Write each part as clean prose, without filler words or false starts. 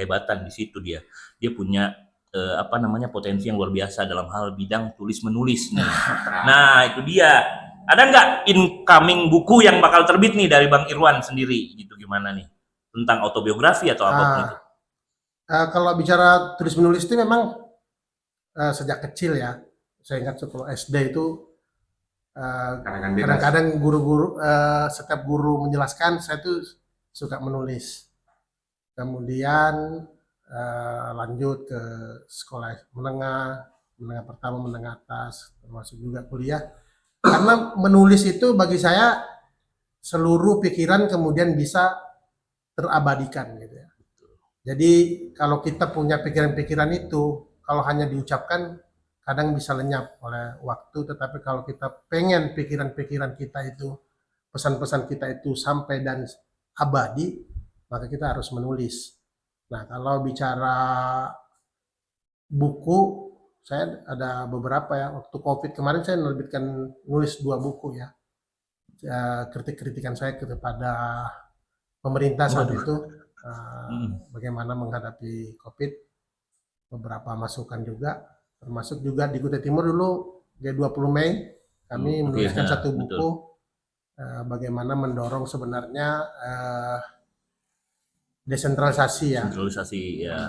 kehebatan di situ dia. Dia punya potensi yang luar biasa dalam hal bidang tulis menulis nih. Nah, itu dia. Ada nggak incoming buku yang bakal terbit nih dari Bang Irwan sendiri gitu, gimana nih? Tentang autobiografi atau apapun itu. Kalau bicara tulis menulis itu memang sejak kecil ya. Saya ingat waktu SD itu kadang-kadang guru-guru setiap guru menjelaskan saya tuh suka menulis. Kemudian lanjut ke sekolah menengah, menengah pertama, menengah atas, termasuk juga kuliah. Karena menulis itu bagi saya seluruh pikiran kemudian bisa terabadikan gitu ya. Jadi kalau kita punya pikiran-pikiran itu, kalau hanya diucapkan kadang bisa lenyap oleh waktu, tetapi kalau kita pengen pikiran-pikiran kita itu, pesan-pesan kita itu sampai dan abadi, maka kita harus menulis. Nah, kalau bicara buku, saya ada beberapa ya. Waktu COVID kemarin saya menerbitkan nulis 2 buku ya. Kritik-kritikan saya kepada pemerintah saat itu, bagaimana menghadapi COVID, beberapa masukan juga, termasuk juga di Kutai Timur dulu G20 Mei kami menuliskan satu buku bagaimana mendorong sebenarnya desentralisasi ya,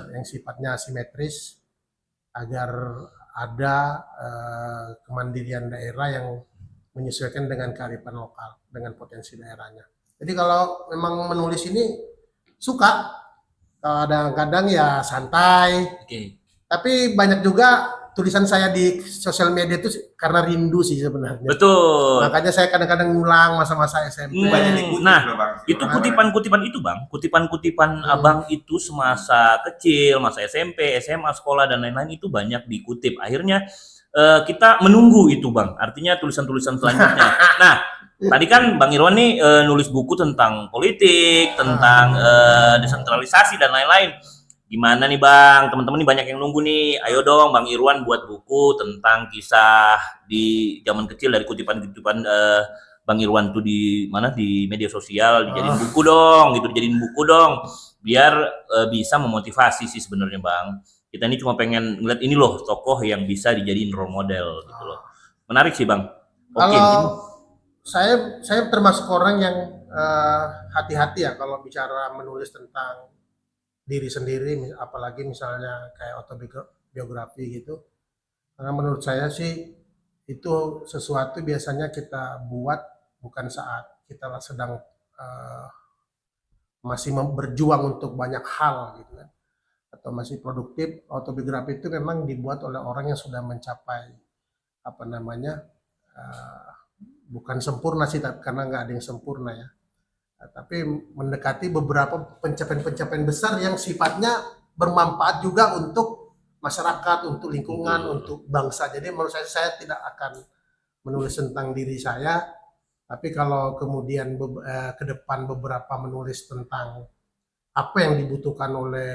yang sifatnya asimetris agar ada kemandirian daerah yang menyesuaikan dengan kearifan lokal, dengan potensi daerahnya. Jadi kalau memang menulis ini suka, kadang-kadang ya santai, tapi banyak juga tulisan saya di sosial media itu karena rindu sih sebenarnya. Betul. Makanya saya kadang-kadang ngulang masa-masa SMP. Nah, itu kutipan-kutipan itu Bang, kutipan-kutipan Abang itu semasa kecil, masa SMP, SMA, sekolah dan lain-lain itu banyak dikutip. Akhirnya kita menunggu itu Bang, artinya tulisan-tulisan selanjutnya. Nah, tadi kan Bang Irwan nih nulis buku tentang politik, tentang desentralisasi dan lain-lain. Gimana nih Bang, teman-teman nih banyak yang nunggu nih. Ayo dong Bang Irwan buat buku tentang kisah di zaman kecil dari kutipan-kutipan Bang Irwan tuh di mana di media sosial, dijadiin buku dong, gitu, dijadiin buku dong, biar bisa memotivasi sih sebenarnya Bang. Kita ini cuma pengen ngeliat ini loh tokoh yang bisa dijadiin role model gitu loh. Menarik sih Bang. Kalau saya termasuk orang yang hati-hati ya kalau bicara menulis tentang diri sendiri, apalagi misalnya kayak autobiografi gitu. Karena menurut saya sih itu sesuatu biasanya kita buat bukan saat kita sedang masih berjuang untuk banyak hal gitu kan, atau masih produktif. Autobiografi itu memang dibuat oleh orang yang sudah mencapai apa namanya bukan sempurna sih, karena nggak ada yang sempurna ya. Tapi mendekati beberapa pencapaian-pencapaian besar yang sifatnya bermanfaat juga untuk masyarakat, untuk lingkungan, untuk bangsa. Jadi menurut saya tidak akan menulis tentang diri saya, tapi kalau kemudian ke depan beberapa menulis tentang apa yang dibutuhkan oleh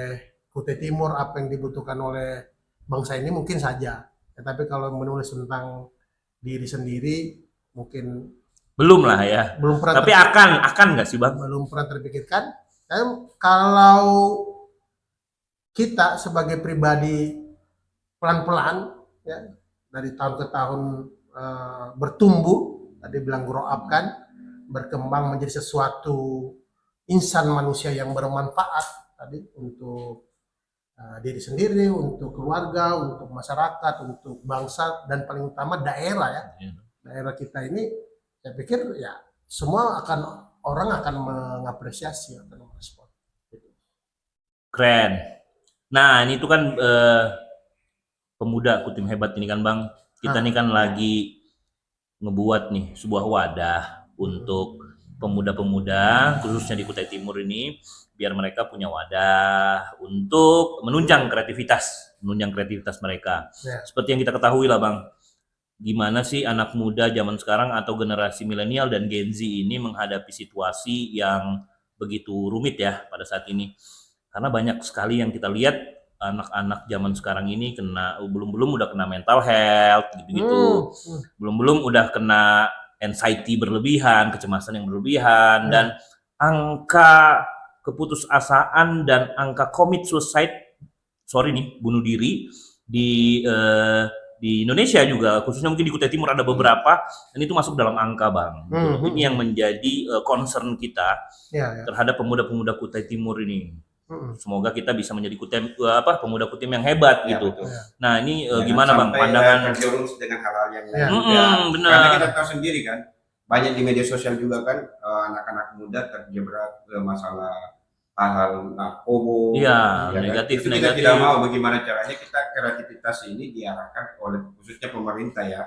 Kutai Timur, apa yang dibutuhkan oleh bangsa ini mungkin saja. Tapi kalau menulis tentang diri sendiri mungkin belum lah ya. Belum pernah. Tapi akan nggak sih Bang? Belum pernah terpikirkan. Kalau kita sebagai pribadi pelan-pelan ya dari tahun ke tahun bertumbuh, tadi bilang grow up kan, berkembang menjadi sesuatu insan manusia yang bermanfaat tadi untuk diri sendiri, untuk keluarga, untuk masyarakat, untuk bangsa, dan paling utama daerah ya. Daerah kita ini saya pikir ya semua orang akan mengapresiasi, akan merespon. Keren. Nah ini tuh kan pemuda Kutim Hebat ini kan Bang, kita nih kan lagi ngebuat nih sebuah wadah untuk pemuda-pemuda khususnya di Kutai Timur ini, biar mereka punya wadah untuk menunjang kreativitas mereka. Seperti yang kita ketahui lah Bang, gimana sih anak muda zaman sekarang atau generasi milenial dan Gen Z ini menghadapi situasi yang begitu rumit ya pada saat ini. Karena banyak sekali yang kita lihat anak-anak zaman sekarang ini belum udah kena mental health gitu-gitu. Belum udah kena anxiety berlebihan, kecemasan yang berlebihan, dan angka keputusasaan dan angka commit suicide, bunuh diri di Indonesia juga, khususnya mungkin di Kutai Timur ada beberapa, dan itu masuk dalam angka, Bang. Ini yang menjadi concern kita terhadap pemuda-pemuda Kutai Timur ini. Semoga kita bisa menjadi pemuda Kutim yang hebat gitu. Betul. Nah, ini gimana Bang pandangan terjerumus dengan hal-hal yang lain. benar. Karena kita tahu sendiri kan, banyak di media sosial juga kan anak-anak muda terjebak ke masalah hal-hal narkoba. Iya, kan? negatif. Itu kita tidak mau, bagaimana caranya kita kreativitas ini diarahkan oleh khususnya pemerintah ya.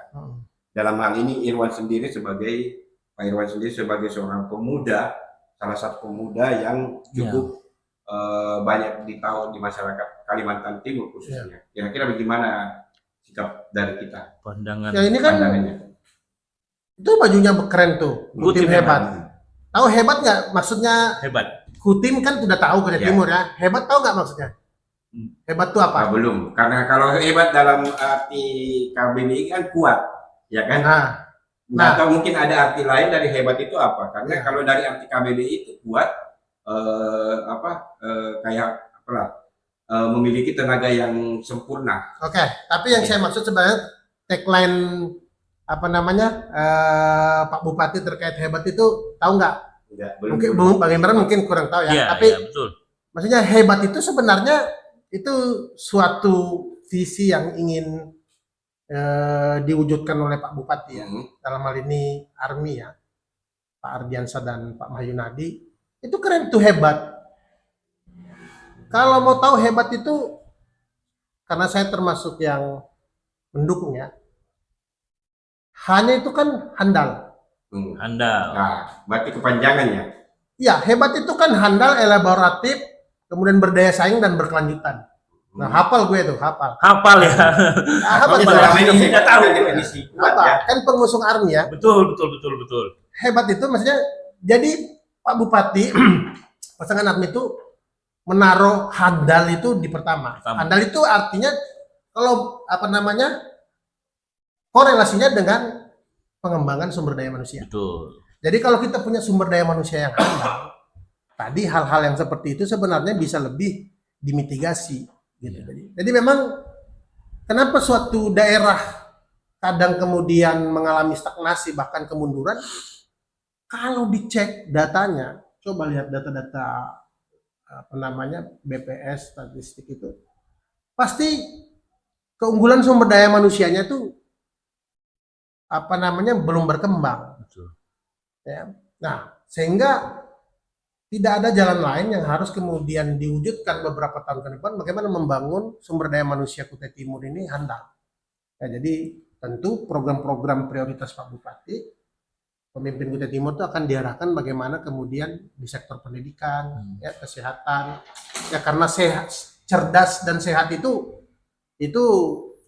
Dalam hal ini Pak Irwan sendiri sebagai seorang pemuda, salah satu pemuda yang cukup banyak ditahu di masyarakat Kalimantan Timur khususnya. Kira-kira bagaimana sikap dari kita? Pandangan. Ya ini kan itu bajunya keren tuh, Kutim hebat. Tahu hebat nggak? Maksudnya hebat. Kutim kan sudah tahu Kutai Timur ya. Hebat tahu nggak maksudnya? Hebat tuh apa? Belum. Karena kalau hebat dalam arti KBBI kan kuat, ya kan? Atau mungkin ada arti lain dari hebat itu apa? Karena kalau dari arti KBBI itu kuat, memiliki tenaga yang sempurna. Oke, tapi yang saya maksud sebenarnya tagline Pak Bupati terkait hebat itu tahu nggak? Mungkin bagaimana mungkin kurang tahu ya. Tapi betul. Maksudnya hebat itu sebenarnya itu suatu visi yang ingin diwujudkan oleh Pak Bupati ya. Dalam hal ini Army ya, Pak Ardiansa dan Pak Mahyunadi. Itu keren tuh hebat. Kalau mau tahu hebat itu, karena saya termasuk yang mendukung ya, hanya itu kan handal. Handal. Nah, berarti kepanjangannya. Ya, hebat itu kan handal, elaboratif, kemudian berdaya saing dan berkelanjutan. Nah, hafal gue tuh, hafal. Hafal ya. Hafal ini nggak tahu. Definisi kuat ya. Kan pengusung Army ya. Betul. Hebat itu maksudnya, jadi Pak Bupati, pasangan Army itu menaruh handal itu di pertama. Handal itu artinya kalau korelasinya dengan pengembangan sumber daya manusia. Betul. Jadi kalau kita punya sumber daya manusia yang handal, tadi hal-hal yang seperti itu sebenarnya bisa lebih dimitigasi. Gitu. Jadi memang kenapa suatu daerah kadang kemudian mengalami stagnasi bahkan kemunduran? Kalau dicek datanya, coba lihat data-data BPS statistik itu, pasti keunggulan sumber daya manusianya itu belum berkembang. Betul. Ya. Nah, sehingga tidak ada jalan lain yang harus kemudian diwujudkan beberapa tahun ke depan bagaimana membangun sumber daya manusia Kutai Timur ini handal. Ya, jadi tentu program-program prioritas Pak Bupati, pemimpin Kutai Timur itu akan diarahkan bagaimana kemudian di sektor pendidikan, ya, kesehatan. Ya karena cerdas dan sehat itu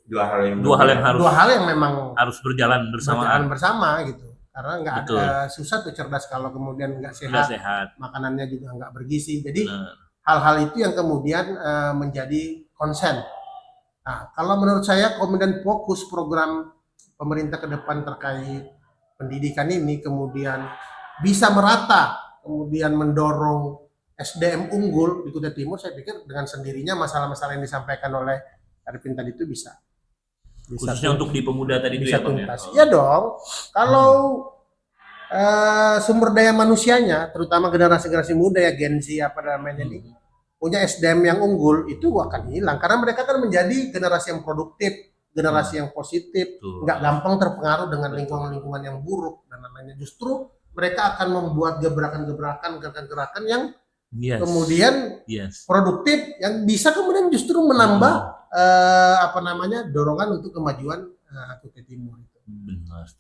dua hal yang memang harus berjalan bersama gitu. Karena nggak ada susah tuh cerdas kalau kemudian nggak sehat, makanannya juga nggak bergizi. Jadi hal-hal itu yang kemudian menjadi konsen. Nah, kalau menurut saya kemudian fokus program pemerintah ke depan terkait pendidikan ini kemudian bisa merata, kemudian mendorong SDM unggul di Kutai Timur, saya pikir dengan sendirinya masalah-masalah yang disampaikan oleh Arifin tadi itu bisa khususnya untuk di pemuda tadi itu ya Bang ya? Iya dong. Kalau sumber daya manusianya, terutama generasi-generasi muda ya Gen Z ini, punya SDM yang unggul, itu akan hilang. Karena mereka kan menjadi generasi yang produktif, generasi yang positif, nggak gampang terpengaruh dengan lingkungan-lingkungan yang buruk dan lain-lainnya. Justru mereka akan membuat gebrakan-gebrakan, gerakan-gerakan yang kemudian produktif, yang bisa kemudian justru menambah dorongan untuk kemajuan Kutai Timur.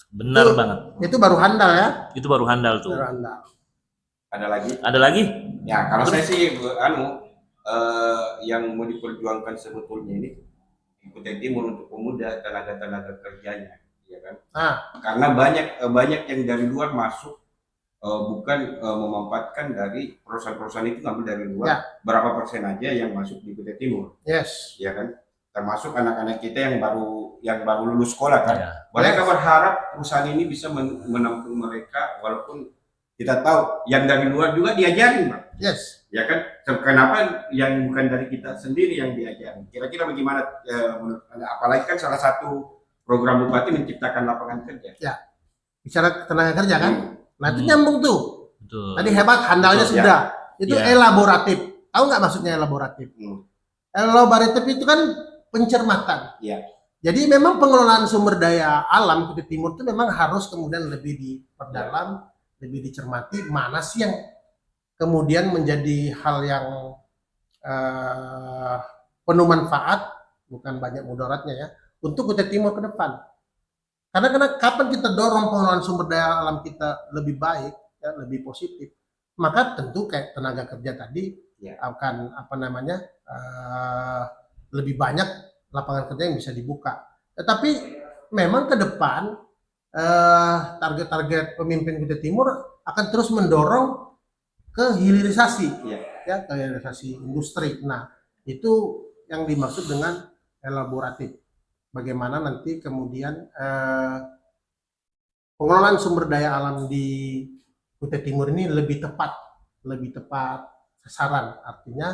Benar banget. Itu baru handal ya. Itu baru handal tuh. Baru handal. Ada lagi? Ya kalau saya sih yang mau diperjuangkan sebetulnya ini di Kutai Timur untuk pemuda, tenaga kerjanya, ya kan? Karena banyak yang dari luar masuk, bukan memanfaatkan dari perusahaan-perusahaan itu, ngambil dari luar. Berapa persen aja yang masuk di Kutai Timur? Yes. Ya kan? Termasuk anak-anak kita yang baru lulus sekolah kan. Mereka berharap perusahaan ini bisa menampung mereka, walaupun kita tahu yang dari luar juga diajarin, Bang. Yes. Ya kan, kenapa yang bukan dari kita sendiri yang diajar? Kira-kira bagaimana menurut Anda? Apalagi kan salah satu program Bupati menciptakan lapangan kerja. Ya, bicara tenaga kerja kan? Nah itu Hmm. nyambung tuh. Betul. Tadi hebat, handalnya Betul, sudah. Itu Ya. elaboratif. Tahu nggak maksudnya elaboratif? Elaboratif itu kan pencermatan. Iya. Jadi memang pengelolaan sumber daya alam Kutai Timur itu memang harus kemudian lebih diperdalam, lebih dicermati mana sih yang kemudian menjadi hal yang penuh manfaat, bukan banyak mudaratnya ya, untuk Kutai Timur ke depan. Karena kapan kita dorong pengelolaan sumber daya alam kita lebih baik, ya, lebih positif, maka tentu kayak tenaga kerja tadi akan lebih banyak lapangan kerja yang bisa dibuka. Tetapi memang ke depan target-target pemimpin Kutai Timur akan terus mendorong ke hilirisasi, ya, ke hilirisasi industri. Nah, itu yang dimaksud dengan elaboratif. Bagaimana nanti kemudian pengelolaan sumber daya alam di Kutai Timur ini lebih tepat sasaran. Artinya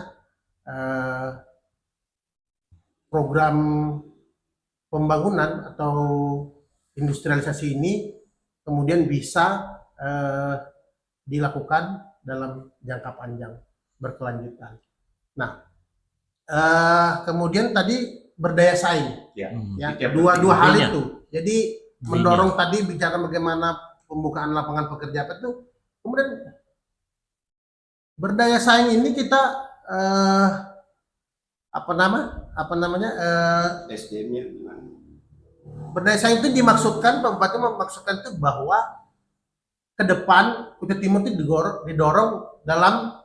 program pembangunan atau industrialisasi ini kemudian bisa dilakukan dalam jangka panjang berkelanjutan. Nah, kemudian tadi berdaya saing, ya, dua hal itu. Jadi mendorong tadi bicara bagaimana pembukaan lapangan pekerjaan itu, kemudian berdaya saing ini kita SDM-nya berdaya saing itu dimaksudkan, Pak Bupati memaksudkan itu bahwa ke depan Kutai Timur itu didorong dalam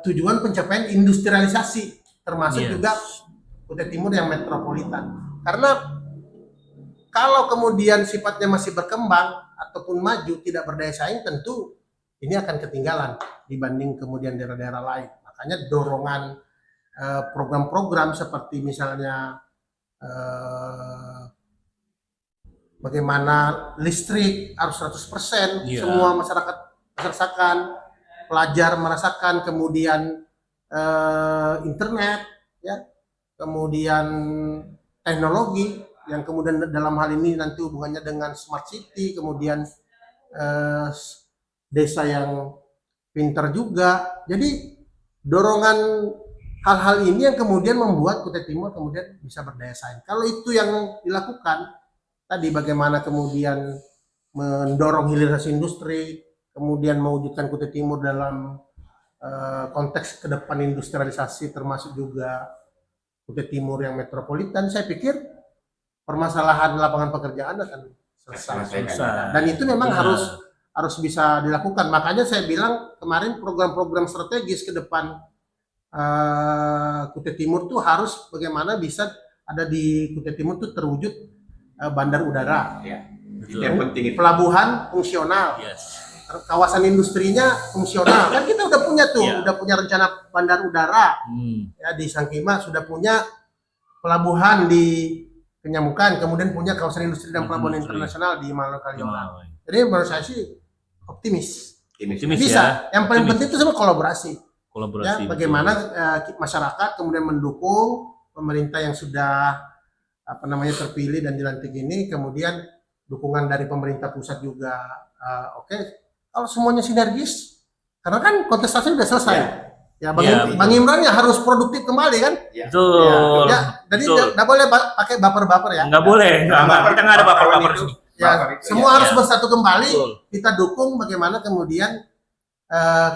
tujuan pencapaian industrialisasi, termasuk juga Kutai Timur yang metropolitan. Karena kalau kemudian sifatnya masih berkembang ataupun maju, tidak berdaya saing, tentu ini akan ketinggalan dibanding kemudian daerah-daerah lain. Makanya dorongan program-program seperti misalnya bagaimana listrik harus 100%, semua masyarakat merasakan, pelajar merasakan, kemudian internet, ya, kemudian teknologi yang kemudian dalam hal ini nanti hubungannya dengan smart city, kemudian desa yang pintar juga. Jadi dorongan hal-hal ini yang kemudian membuat Kutai Timur kemudian bisa berdaya saing. Kalau itu yang dilakukan tadi, bagaimana kemudian mendorong hilirisasi industri, kemudian mewujudkan Kutai Timur dalam konteks ke depan industrialisasi, termasuk juga Kutai Timur yang metropolitan, saya pikir permasalahan lapangan pekerjaan akan selesai. Dan itu memang harus bisa dilakukan. Makanya saya bilang kemarin program-program strategis ke depan Kutai Timur tuh harus bagaimana bisa ada di Kutai Timur tuh terwujud bandar udara, pelabuhan fungsional, kawasan industrinya fungsional. Kan kita udah punya tuh, udah punya rencana bandar udara, ya, di Sangkima sudah punya pelabuhan di Kenyamukan, kemudian punya kawasan industri dan pelabuhan internasional di Malakaliora. Jadi menurut saya sih optimis bisa. Yang paling penting itu semua kolaborasi. Ya, bagaimana masyarakat kemudian mendukung pemerintah yang sudah terpilih dan dilantik ini, kemudian dukungan dari pemerintah pusat juga oke. Kalau semuanya sinergis, karena kan kontestasi sudah selesai. Ya, Bang Imran ya harus produktif kembali kan? Betul. Ya, jadi nggak boleh pakai baper-baper ya. Nggak boleh. Kita nggak ada baper-baper di sini. Ya, semua harus bersatu kembali. Kita dukung bagaimana kemudian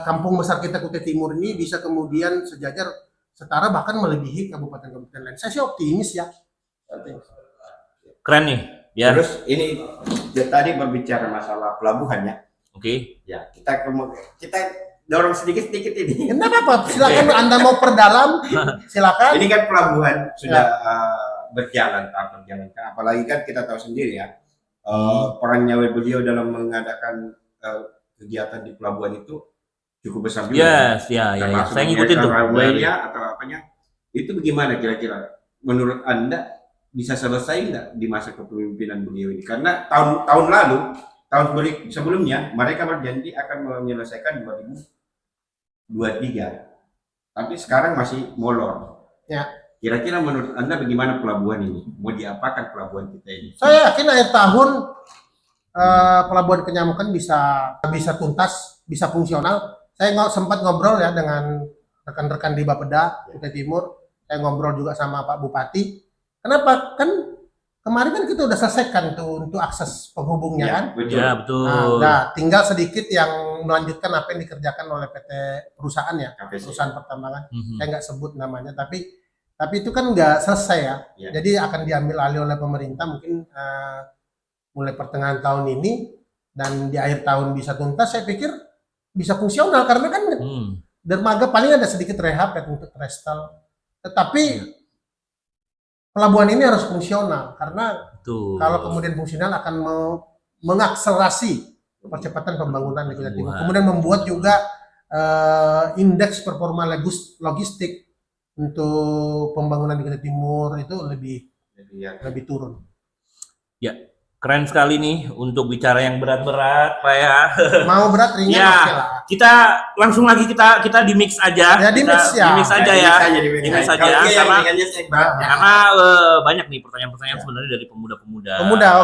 kampung besar kita Kutai Timur ini bisa kemudian sejajar, setara, bahkan melebihi kabupaten-kabupaten lain. Saya sih optimis ya. Keren nih. Terus ini tadi berbicara masalah pelabuhan ya. Oke. Ya, kita dorong sedikit-sedikit ini. Kenapa apa? Silakan Anda mau perdalam, silakan. Ini kan pelabuhan sudah berjalan. Apalagi kan kita tahu sendiri ya, perannya beliau dalam mengadakan kegiatan di pelabuhan itu cukup besar juga. Saya ngikutin tuh. Atau apanya? Itu bagaimana kira-kira? Menurut Anda bisa selesai nggak di masa kepemimpinan beliau ini? Karena tahun lalu, sebelumnya mereka berjanji akan menyelesaikan 23, tapi sekarang masih molor. Ya. Kira-kira menurut Anda bagaimana pelabuhan ini? Mau diapakan pelabuhan kita ini? Saya yakin akhir tahun pelabuhan Kenyamukan bisa tuntas, bisa fungsional. Saya sempat ngobrol ya dengan rekan-rekan di Bapeda, Kutai Timur. Saya ngobrol juga sama Pak Bupati. Kenapa? Kan kemarin kan kita udah selesaikan tuh untuk akses penghubungnya kan. Betul. Ya, betul. Nah, tinggal sedikit yang melanjutkan apa yang dikerjakan oleh PT perusahaan ya, KPC. perusahaan pertambangan. Mhm. Saya nggak sebut namanya, tapi itu kan nggak selesai ya. Ya. Jadi akan diambil alih oleh pemerintah mungkin mulai pertengahan tahun ini, dan di akhir tahun bisa tuntas. Saya pikir bisa fungsional karena kan dermaga paling ada sedikit rehab ya untuk restyle. Tetapi pelabuhan ini harus fungsional karena Betul. kalau kemudian fungsional akan mengakselerasi percepatan pembangunan di Kutai Timur. Kemudian membuat juga indeks performa logistik untuk pembangunan di Kutai Timur itu lebih turun. Ya, keren sekali nih untuk bicara yang berat-berat, Pak ya. Mau berat ringan Ya, oke lah. kita langsung lagi kita di mix aja. Ya, di mix ya. Di mix aja ya. Di mix aja karena banyak nih pertanyaan-pertanyaan sebenarnya dari pemuda-pemuda.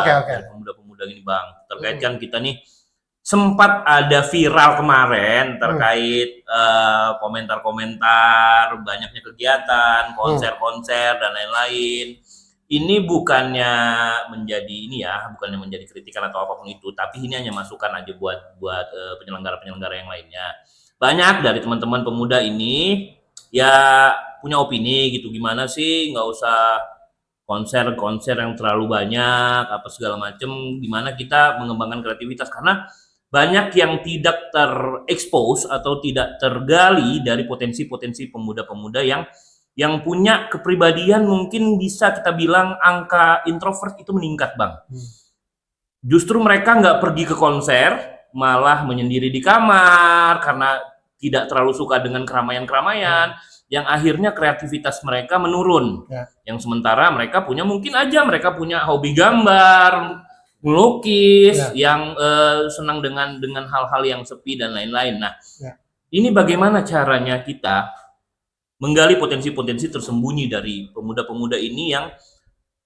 Oke. Dari pemuda-pemuda ini, Bang. Terkait kan kita nih sempat ada viral kemarin terkait komentar-komentar, banyaknya kegiatan, konser-konser dan lain-lain. Ini bukannya menjadi kritikan atau apapun itu, tapi ini hanya masukan aja buat penyelenggara-penyelenggara yang lainnya. Banyak dari teman-teman pemuda ini ya punya opini gitu, gimana sih nggak usah konser-konser yang terlalu banyak apa segala macem, gimana kita mengembangkan kreativitas, karena banyak yang tidak terekspos atau tidak tergali dari potensi-potensi pemuda-pemuda yang punya kepribadian mungkin bisa kita bilang angka introvert itu meningkat, Bang. Justru mereka nggak pergi ke konser, malah menyendiri di kamar karena tidak terlalu suka dengan keramaian-keramaian, yang akhirnya kreativitas mereka menurun. Yang sementara mereka punya hobi gambar, melukis, yang senang dengan hal-hal yang sepi dan lain-lain. Nah, ini bagaimana caranya kita menggali potensi-potensi tersembunyi dari pemuda-pemuda ini yang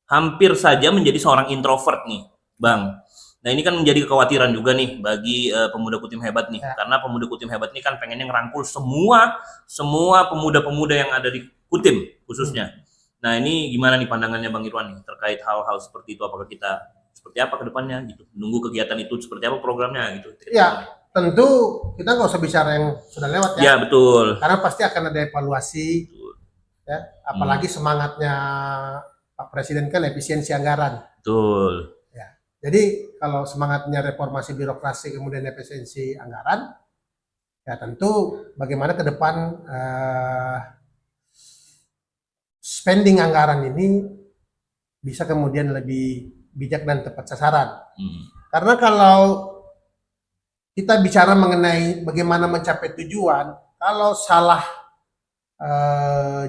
hampir saja menjadi seorang introvert nih, Bang. Nah, ini kan menjadi kekhawatiran juga nih bagi pemuda Kutim Hebat nih, karena pemuda Kutim Hebat nih kan pengennya ngerangkul semua pemuda-pemuda yang ada di Kutim khususnya. Nah, ini gimana nih pandangannya Bang Irwan nih terkait hal-hal seperti itu? Apakah kita seperti apa ke depannya gitu? Nunggu kegiatan itu seperti apa programnya gitu? Ya, tentu kita nggak usah bicara yang sudah lewat ya. Ya, betul. Karena pasti akan ada evaluasi. Ya, apalagi semangatnya Pak Presiden kan efisiensi anggaran. Betul. Ya. Jadi kalau semangatnya reformasi birokrasi kemudian efisiensi anggaran, ya tentu bagaimana ke depan spending anggaran ini bisa kemudian lebih bijak dan tepat sasaran. Karena kalau kita bicara mengenai bagaimana mencapai tujuan, kalau salah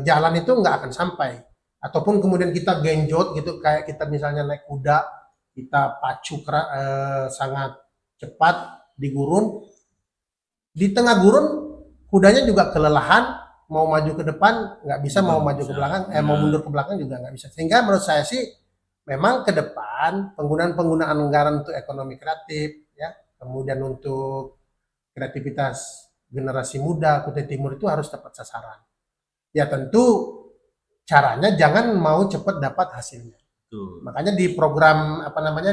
jalan itu nggak akan sampai. Ataupun kemudian kita genjot gitu, kayak kita misalnya naik kuda, kita pacu sangat cepat di gurun. Di tengah gurun, kudanya juga kelelahan, mau maju ke depan nggak bisa, mau maju ke belakang, mau mundur ke belakang juga nggak bisa. Sehingga menurut saya sih, memang ke depan penggunaan anggaran untuk ekonomi kreatif, ya, kemudian untuk kreativitas generasi muda Kutai Timur itu harus tepat sasaran. Ya tentu caranya jangan mau cepat dapat hasilnya. Makanya di program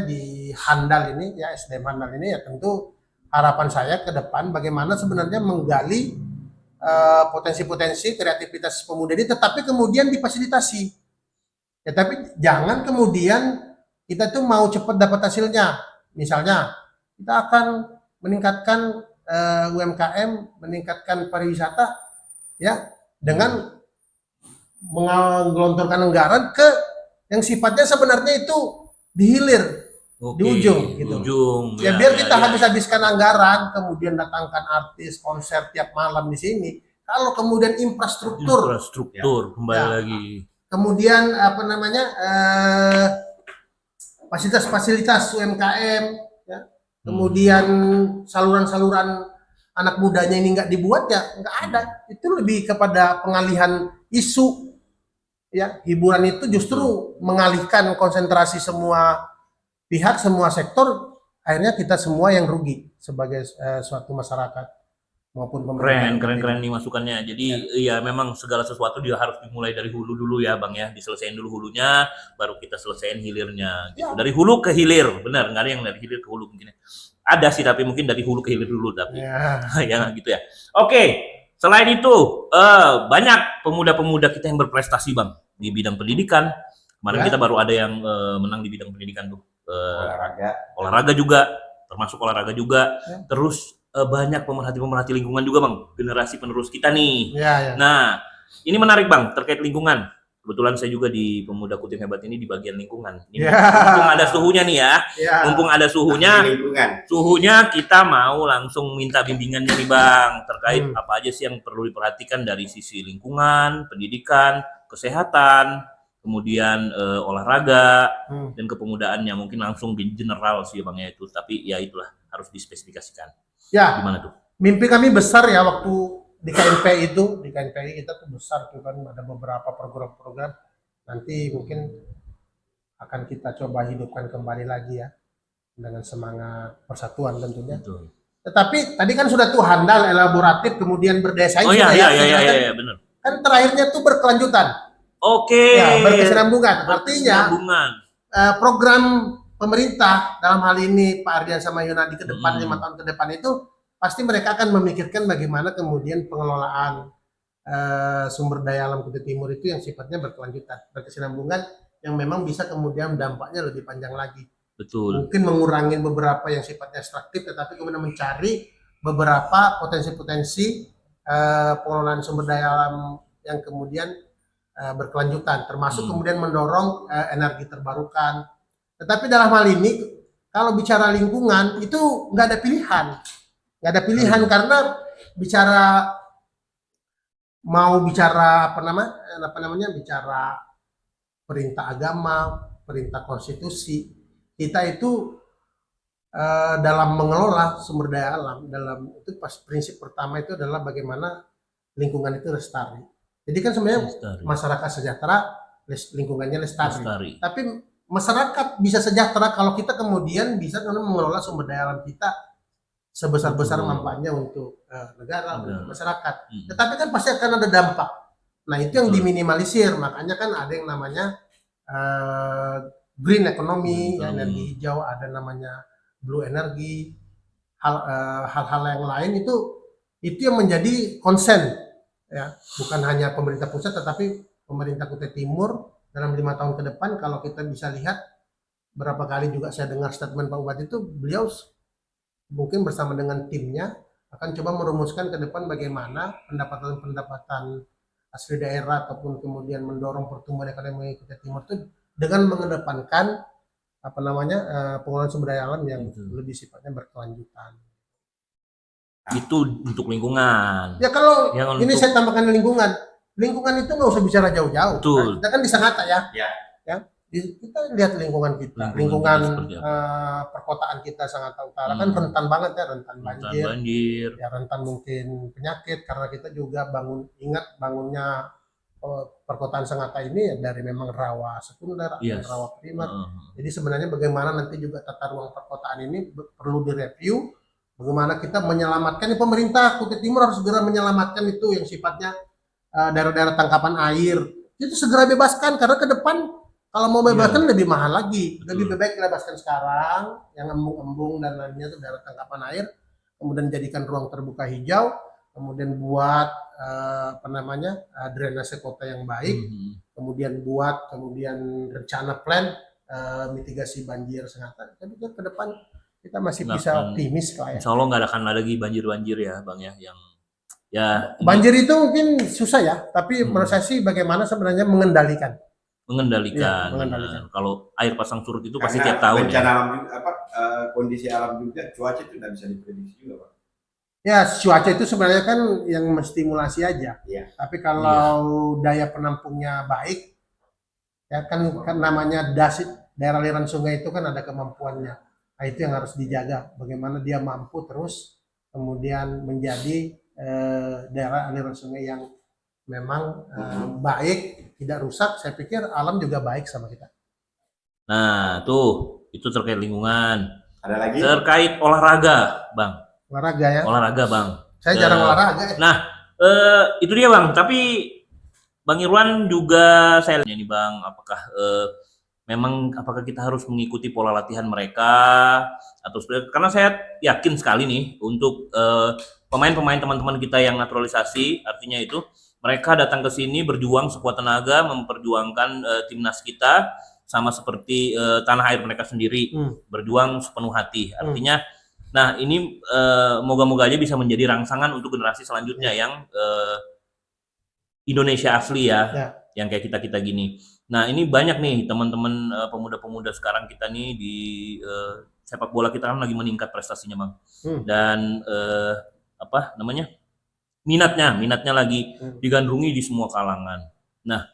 di Handal ini ya, SDM Handal ini ya tentu harapan saya ke depan bagaimana sebenarnya menggali potensi-potensi kreativitas pemuda ini, tetapi kemudian difasilitasi. Ya tapi jangan kemudian kita tuh mau cepat dapat hasilnya. Misalnya kita akan meningkatkan UMKM, meningkatkan pariwisata ya dengan menggelontorkan anggaran ke yang sifatnya sebenarnya itu dihilir di ujung gitu. Ya biar kita habis-habiskan anggaran, kemudian datangkan artis, konser tiap malam di sini. Kalau kemudian infrastruktur kembali lagi. Kemudian fasilitas-fasilitas UMKM, ya. Kemudian saluran-saluran anak mudanya ini nggak dibuat ya nggak ada. Itu lebih kepada pengalihan isu. Ya, hiburan itu justru mengalihkan konsentrasi semua pihak, semua sektor, akhirnya kita semua yang rugi sebagai suatu masyarakat maupun pemerintah. Keren nih masukannya. Jadi ya memang segala sesuatu dia harus dimulai dari hulu dulu ya Bang ya. Diselesain dulu hulunya, baru kita selesaiin hilirnya. Gitu. Ya. Dari hulu ke hilir, benar. Nggak ada yang dari hilir ke hulu mungkin. Ada sih tapi mungkin dari hulu ke hilir dulu tapi. Ya. Ya gitu ya. Oke, selain itu banyak pemuda-pemuda kita yang berprestasi Bang di bidang pendidikan. Kemarin Ya. kita baru ada yang menang di bidang pendidikan tuh. Olahraga Juga, termasuk olahraga juga. Ya. Terus banyak pemerhati lingkungan juga Bang, generasi penerus kita nih. Ya. Nah, ini menarik Bang terkait lingkungan. Kebetulan saya juga di Pemuda Kutim Hebat ini di bagian lingkungan. Ini mumpung ada suhunya nih ya. Mumpung ada suhunya kita mau langsung minta bimbingannya nih Bang terkait apa aja sih yang perlu diperhatikan dari sisi lingkungan, pendidikan, kesehatan, kemudian olahraga dan kepemudaannya. Mungkin langsung di general sih Bang ya itu, tapi ya itulah harus dispesifikasikan. Ya. Gimana tuh? Mimpi kami besar ya waktu di KNPI kita tuh besar tuh kan, ada beberapa program-program nanti mungkin akan kita coba hidupkan kembali lagi ya dengan semangat persatuan tentunya. Betul. Tetapi tadi kan sudah tuh handal, elaboratif, kemudian berdesai. Oh iya benar. Kan terakhirnya tuh berkelanjutan. Oke. Ya, berkesinambungan. Artinya program pemerintah dalam hal ini Pak Ardian sama Yunadi ke depan 5 tahun ke depan itu pasti mereka akan memikirkan bagaimana kemudian pengelolaan sumber daya alam Kutai Timur itu yang sifatnya berkelanjutan, berkesinambungan, yang memang bisa kemudian dampaknya lebih panjang lagi. Betul. Mungkin mengurangi beberapa yang sifatnya ekstraktif, tetapi kemudian mencari beberapa potensi-potensi pengelolaan sumber daya alam yang kemudian berkelanjutan, termasuk kemudian mendorong energi terbarukan. Tetapi dalam hal ini, kalau bicara lingkungan itu nggak ada pilihan. Nggak ada pilihan karena bicara bicara perintah agama, perintah konstitusi, kita itu dalam mengelola sumber daya alam, itu prinsip pertama itu adalah bagaimana lingkungan itu lestari. Jadi kan sebenarnya masyarakat sejahtera, lingkungannya lestari. Tapi masyarakat bisa sejahtera kalau kita kemudian bisa mengelola sumber daya alam kita sebesar-besar manfaatnya untuk negara, untuk masyarakat. Tetapi kan pasti akan ada dampak. Nah itu yang diminimalisir, makanya kan ada yang namanya green economy, ya, energi hijau, ada namanya blue energy, hal-hal yang lain itu yang menjadi concern, ya, bukan hanya pemerintah pusat tetapi pemerintah Kutai Timur dalam 5 tahun ke depan. Kalau kita bisa lihat berapa kali juga saya dengar statement Pak Bupati itu, beliau mungkin bersama dengan timnya akan coba merumuskan ke depan bagaimana pendapatan asli daerah ataupun kemudian mendorong pertumbuhan ekonomi Kutai Timur itu dengan mengedepankan pengelolaan sumber daya alam yang lebih sifatnya berkelanjutan. Itu untuk lingkungan. Ya kalau ini saya tambahkan lingkungan itu nggak usah bicara jauh-jauh. Nah, kita kan di Sangatta ya. Kita lihat lingkungan kita, lingkungan perkotaan kita Sangatta Utara kan rentan banget ya, rentan banjir, ya rentan mungkin penyakit karena kita juga bangunnya perkotaan Sangatta ini dari memang rawa sekunder, rawa primer. Jadi sebenarnya bagaimana nanti juga tata ruang perkotaan ini perlu direview, bagaimana kita menyelamatkan, pemerintah Kutai Timur harus segera menyelamatkan itu yang sifatnya daerah-daerah tangkapan air, itu segera bebaskan karena ke depan kalau mau bebaskan lebih mahal lagi. Lebih baik bebaskan sekarang yang embung-embung dan lainnya itu daerah tangkapan air, kemudian jadikan ruang terbuka hijau, kemudian buat drainase kota yang baik, kemudian rencana plan mitigasi banjir Sangatta. Tapi ke depan kita masih bisa optimis lah ya. Insya Allah nggak akan ada lagi banjir ya Bang ya, yang banjir itu mungkin susah ya, tapi menurut saya sih bagaimana sebenarnya mengendalikan. Kalau air pasang surut itu pasti tiap tahun. Bencana alam juga, kondisi alam juga, cuaca itu tidak bisa diprediksi juga Pak. Ya, cuaca itu sebenarnya kan yang menstimulasi aja. Tapi kalau daya penampungnya baik, ya kan namanya daerah aliran sungai itu kan ada kemampuannya. Nah, itu yang harus dijaga. Bagaimana dia mampu terus kemudian menjadi daerah aliran sungai yang memang baik, tidak rusak. Saya pikir alam juga baik sama kita. Nah, tuh itu terkait lingkungan. Ada lagi? Terkait olahraga, Bang. Olahraga ya. Olahraga, Bang. Saya jarang olahraga. Nah, itu dia, Bang. Tapi Bang Irwan juga saya lihat ini, Bang, apakah apakah kita harus mengikuti pola latihan mereka atau karena saya yakin sekali nih untuk pemain-pemain teman-teman kita yang naturalisasi, artinya itu mereka datang ke sini berjuang sekuat tenaga memperjuangkan timnas kita sama seperti tanah air mereka sendiri, berjuang sepenuh hati. Artinya nah ini moga-moga aja bisa menjadi rangsangan untuk generasi selanjutnya yang Indonesia asli ya, yang kayak kita gini. Nah ini banyak nih teman-teman pemuda-pemuda sekarang kita nih di sepak bola kita kan lagi meningkat prestasinya, Bang. Dan minatnya lagi digandrungi di semua kalangan. Nah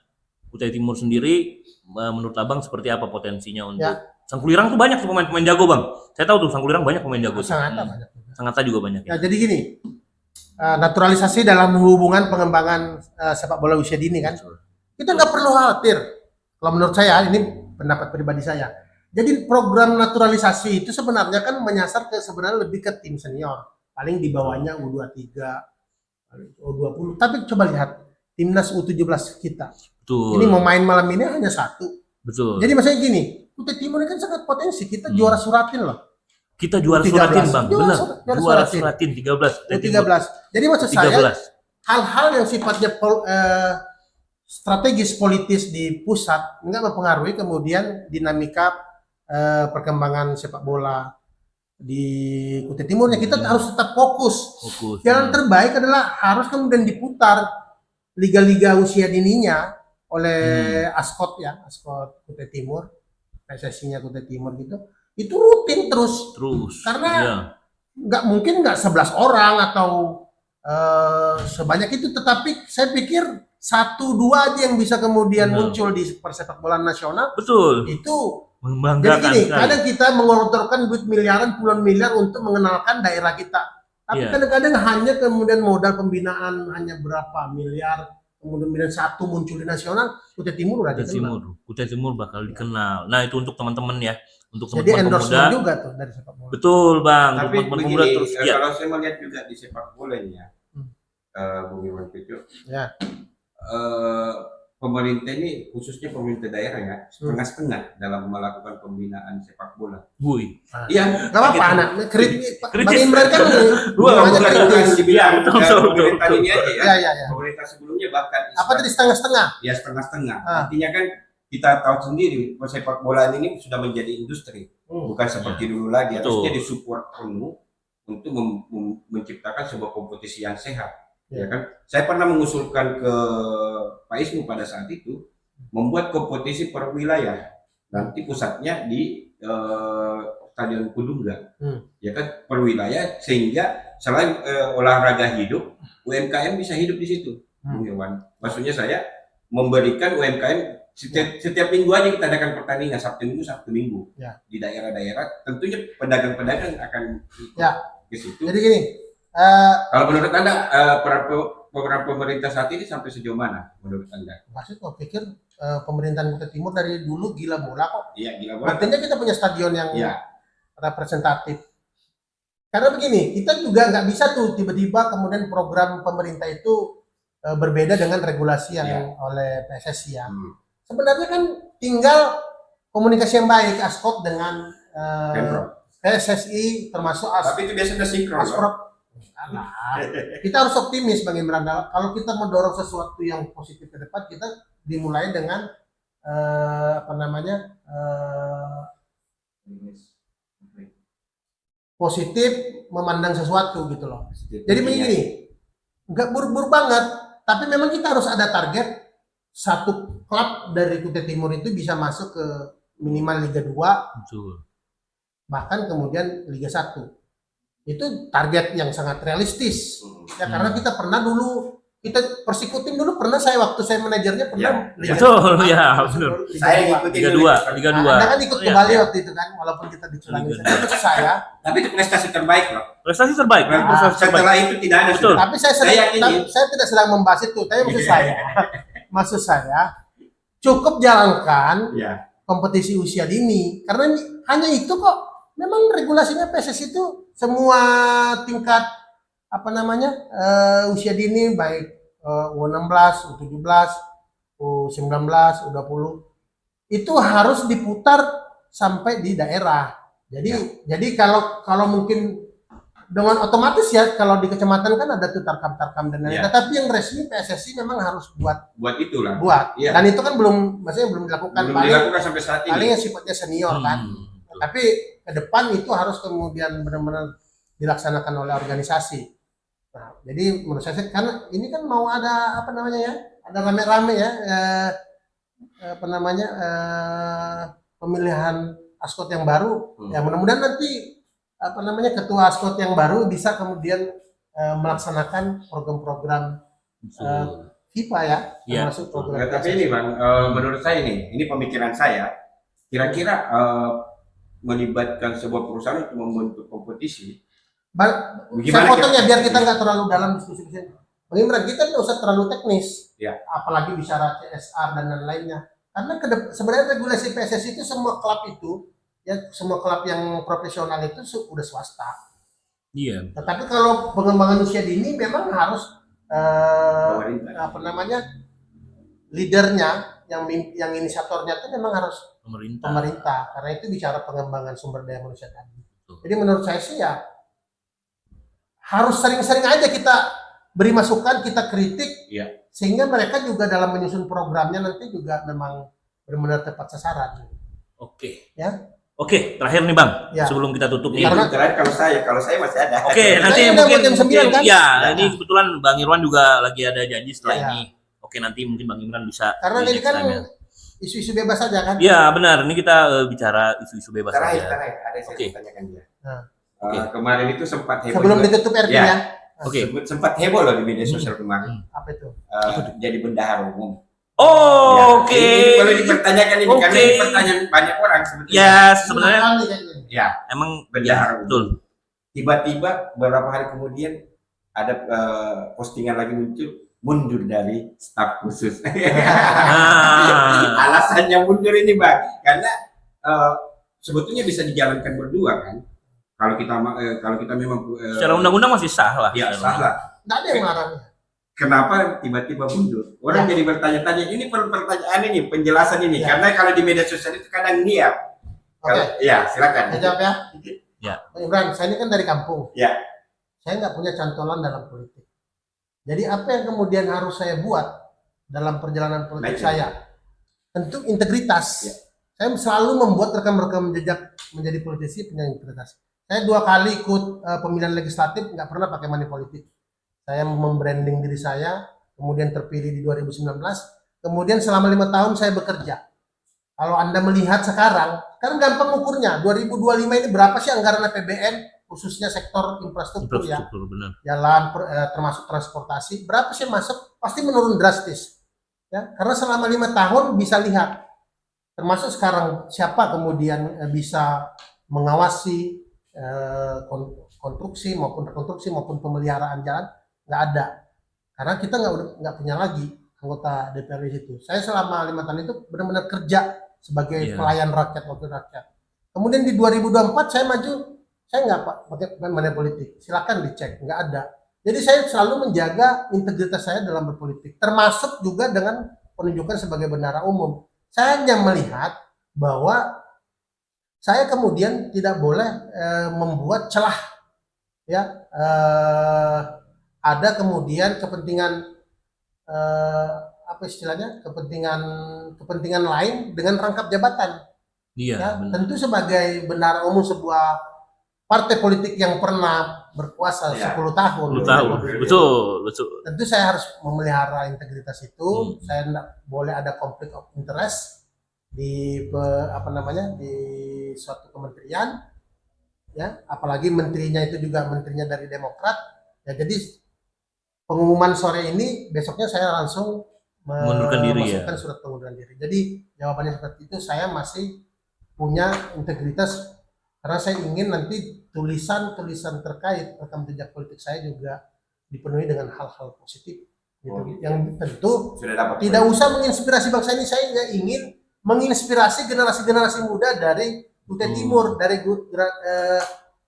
Kutai Timur sendiri menurut Abang seperti apa potensinya untuk Sangkulirang tuh banyak tuh pemain-pemain jago, Bang. Saya tahu tuh Sangkulirang banyak pemain jago. Sangatta banyak. Sangatta juga banyak. Ya, jadi gini, naturalisasi dalam hubungan pengembangan sepak bola usia dini kan, kita nggak perlu khawatir. Kalau menurut saya, ini pendapat pribadi saya. Jadi program naturalisasi itu sebenarnya kan menyasar sebenarnya lebih ke tim senior, paling di bawahnya U23, U20. Tapi coba lihat timnas U17 kita. Betul. Ini mau main malam ini hanya satu. Betul. Jadi maksudnya gini, Kutai Timur ini kan sangat potensi. Kita juara Suratin loh. Kita juara Suratin, Bang. Benar. Juara Suratin 13. 13. Jadi maksud 13. Saya hal-hal yang sifatnya strategis politis di pusat enggak mempengaruhi kemudian dinamika perkembangan sepak bola di Kutai Timurnya. Kita harus tetap fokus. Jalan terbaik adalah harus kemudian diputar liga-liga usia dininya oleh Askot Kutai Timur, PSSI-nya Kutai Timur gitu. Itu rutin terus. Karena nggak mungkin 11 orang atau sebanyak itu, tetapi saya pikir 1-2 aja yang bisa kemudian muncul di persepak bola nasional. Betul. Itu membanggakan. Jadi gini, kadang kita mengelontorkan duit miliaran, puluhan miliar untuk mengenalkan daerah kita. Tapi kadang-kadang hanya kemudian modal pembinaan hanya berapa miliar, kemudian satu muncul di nasional, Kutai Timur udah dikenal. Kutai Timur bakal dikenal. Nah itu untuk teman-teman ya, untuk jadi teman-teman endorsement juga tuh dari sepak bola. Betul, Bang. Tapi teman-teman muda terus kalau saya melihat juga di sepak bola ini ya, Bung Irwan Pejo, pemerintah ini khususnya pemerintah daerah ya setengah-setengah dalam melakukan pembinaan sepak bola. Iya, nggak apa-apa, anak kritis. Bagi mereka pemerintah ini aja ya. Pemerintah sebelumnya bahkan apa tadi setengah-setengah? Ya setengah-setengah. Artinya kan kita tahu sendiri sepak bola ini sudah menjadi industri, bukan seperti dulu lagi. Harusnya disupport penuh untuk menciptakan sebuah kompetisi yang sehat. Ya kan, saya pernah mengusulkan ke Pak Ismu pada saat itu membuat kompetisi per wilayah, nanti pusatnya di Stadion Kudungga, ya kan, per wilayah, sehingga selain olahraga hidup, UMKM bisa hidup di situ, Bung Irwan. Maksudnya saya memberikan UMKM setiap minggu aja kita adakan pertandingan Sabtu Minggu di daerah-daerah, tentunya pedagang-pedagang akan ke situ. Jadi gini. Kalau menurut Anda program pemerintah saat ini sampai sejauh mana menurut Anda? Maksud pikir pemerintahan Kutai Timur dari dulu gila bola kok. Iya, gila bola. Artinya kita punya stadion yang representatif. Karena begini, kita juga nggak bisa tuh tiba-tiba kemudian program pemerintah itu berbeda dengan regulasi yang oleh PSSI ya. Sebenarnya kan tinggal komunikasi yang baik Askot dengan PSSI termasuk Tapi itu biasanya sinkron. Kita harus optimis Bang Imran. Kalau kita mendorong sesuatu yang positif ke depan, kita dimulai dengan positif memandang sesuatu gitu loh. Jadi begini, nggak buru-buru banget, tapi memang kita harus ada target satu klub dari Kutai Timur itu bisa masuk ke minimal Liga 2, bahkan kemudian Liga 1. Itu target yang sangat realistis ya, karena kita pernah dulu kita persikutin dulu pernah, saya waktu saya manajernya pernah lihat. Betul, ya benar. Saya ngikutin Liga 2. Anda kan ikut ke Iya, Bali iya. waktu itu kan, walaupun kita dicurangi. Liga Maksud saya, Tapi itu prestasi terbaik loh. Prestasi terbaik. Nah, Prestasi terbaik. setelah itu tidak ada Betul. sudah. tapi saya saya tidak sedang membahas itu. Tapi maksud saya cukup jalankan Ya. kompetisi usia dini, karena hanya itu kok. Memang regulasinya PSSI itu semua tingkat usia dini, baik U16, U17, U19, U20 itu harus diputar sampai di daerah. Jadi kalau mungkin dengan otomatis ya, kalau di kecamatan kan ada tuh tarkam dan lain-lain. Ya. Tapi yang resmi PSSI memang harus buat. Itulah. Iya. Dan itu kan maksudnya belum dilakukan. Belum dilakukan sampai saat Paling ini. yang sifatnya senior kan. Tapi ke depan itu harus kemudian benar-benar dilaksanakan oleh organisasi. Nah, jadi menurut saya karena ini kan mau ada ada rame-rame ya pemilihan askot yang baru. Ya mudah-mudahan nanti ketua askot yang baru bisa kemudian melaksanakan program-program FIFA ya, termasuk program. Tapi ini Bang, menurut saya ini pemikiran saya, kira-kira melibatkan sebuah perusahaan untuk membentuk kompetisi. Saya potongnya biar kita nggak terlalu dalam diskusi di sini. Bagaimana kita nggak usah terlalu teknis, apalagi bicara CSR dan lain-lainnya. Karena sebenarnya regulasi PSSI itu semua klub yang profesional itu sudah swasta. Iya. Tetapi kalau pengembangan usia dini memang harus leadernya yang inisiatornya itu memang harus pemerintah, karena itu bicara pengembangan sumber daya manusia tadi. Jadi menurut saya sih ya harus sering-sering aja kita beri masukan, kita kritik, sehingga mereka juga dalam menyusun programnya nanti juga memang benar-benar tepat sasaran. Oke. Ya. Oke, terakhir nih Bang, sebelum kita tutup nih. Karena terakhir kalau saya masih ada. Oke, nanti saya mungkin jam 9 kan? ini kebetulan Bang Irwan juga lagi ada janji setelah ini. Oke, nanti mungkin Bang Imran bisa. Karena ini kan isu-isu bebas saja kan? Iya, benar. Ini kita bicara isu-isu bebas saja. Terakhir, ada yang saya tanyakan dia. Kemarin itu sempat heboh. Sebelum ditutup RT ya. Sempat heboh loh di media sosial kemarin. Apa itu? Jadi bendahara umum. Oke. Ini boleh dipertanyakan ini karena ini pertanyaan banyak orang sebetulnya. Ya, sebenarnya emang bendahara betul. Tiba-tiba beberapa hari kemudian ada postingan lagi muncul, mundur dari staf khusus. Alasannya mundur ini Bang, karena sebetulnya bisa dijalankan berdua kan. Kalau kita memang secara undang-undang masih sah lah. Ya sah lah. Nggak ada yang melarang. Kenapa tiba-tiba mundur? Orang jadi bertanya-tanya. Ini pertanyaan ini, penjelasan ini. Karena kalau di media sosial itu kadang diam. Ya, silakan. Saya jawab ya. Ya. Bang Imran, saya ini kan dari kampung. Ya. Saya nggak punya cantolan dalam politik. Jadi apa yang kemudian harus saya buat dalam perjalanan politik saya? Tentu integritas. Saya selalu membuat rekam-rekam jejak menjadi politisi punya integritas. Saya 2 kali ikut pemilihan legislatif, nggak pernah pakai money politik. Saya membranding diri saya, kemudian terpilih di 2019, kemudian selama 5 tahun saya bekerja. Kalau Anda melihat sekarang gampang ukurnya, 2025 ini berapa sih anggaran APBN, khususnya sektor infrastruktur ya, benar. jalan, termasuk transportasi, berapa sih masuk, pasti menurun drastis. Ya, karena selama 5 tahun bisa lihat, termasuk sekarang siapa kemudian bisa mengawasi konstruksi maupun rekonstruksi maupun pemeliharaan jalan, nggak ada, karena kita nggak punya lagi anggota DPR di situ. Saya selama 5 tahun itu benar-benar kerja sebagai pelayan rakyat, wakil rakyat. Kemudian di 2024 saya maju, saya nggak pakai money politik, silakan dicek, nggak ada. Jadi saya selalu menjaga integritas saya dalam berpolitik, termasuk juga dengan penunjukan sebagai bendahara umum. Saya hanya melihat bahwa saya kemudian tidak boleh membuat celah, ya. Ada kemudian kepentingan kepentingan lain dengan rangkap jabatan. Iya. Ya, tentu sebagai bendahara umum sebuah partai politik yang pernah berkuasa 10 tahun. 10 tahun. Betul. Tentu saya harus memelihara integritas itu. Saya tidak boleh ada konflik of interest di di suatu kementerian, ya, apalagi menterinya itu juga menterinya dari Demokrat. Ya, jadi pengumuman sore ini, besoknya saya langsung Mengundurkan diri ya. memasukkan surat pengunduran diri. Jadi jawabannya seperti itu, saya masih punya integritas karena saya ingin nanti tulisan-tulisan terkait rekam jejak politik saya juga dipenuhi dengan hal-hal positif gitu. Oh, gitu. Yang tentu Sudah dapat. tidak usah menginspirasi bangsa ini, saya hanya ingin menginspirasi generasi-generasi muda dari Kutai Timur,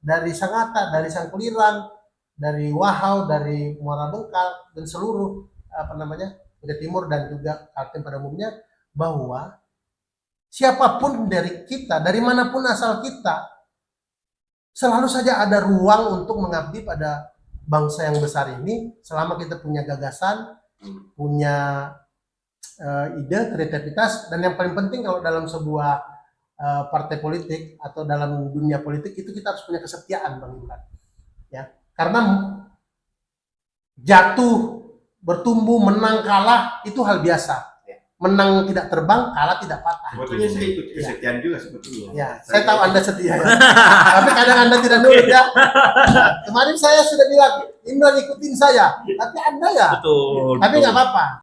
dari Sangatta, dari Sangkulirang, dari Wahau, dari Muara Bengkal dan seluruh Kutai Timur dan juga Kaltim pada umumnya, bahwa siapapun dari kita, dari manapun asal kita, selalu saja ada ruang untuk mengabdi pada bangsa yang besar ini selama kita punya gagasan, punya ide, kreativitas, dan yang paling penting kalau dalam sebuah partai politik atau dalam dunia politik itu kita harus punya kesetiaan, Bang Imran. Ya, karena jatuh, bertumbuh, menang, kalah itu hal biasa. Menang tidak terbang, kalah tidak patah. Sebetulnya saya ikut kesetiaan juga sebetulnya. Ya, saya tahu Anda setia ya. Tapi kadang Anda tidak nurut ya. Kemarin saya sudah bilang, Imran ikutin saya. Tapi Anda ya. Betul. Tapi nggak apa-apa.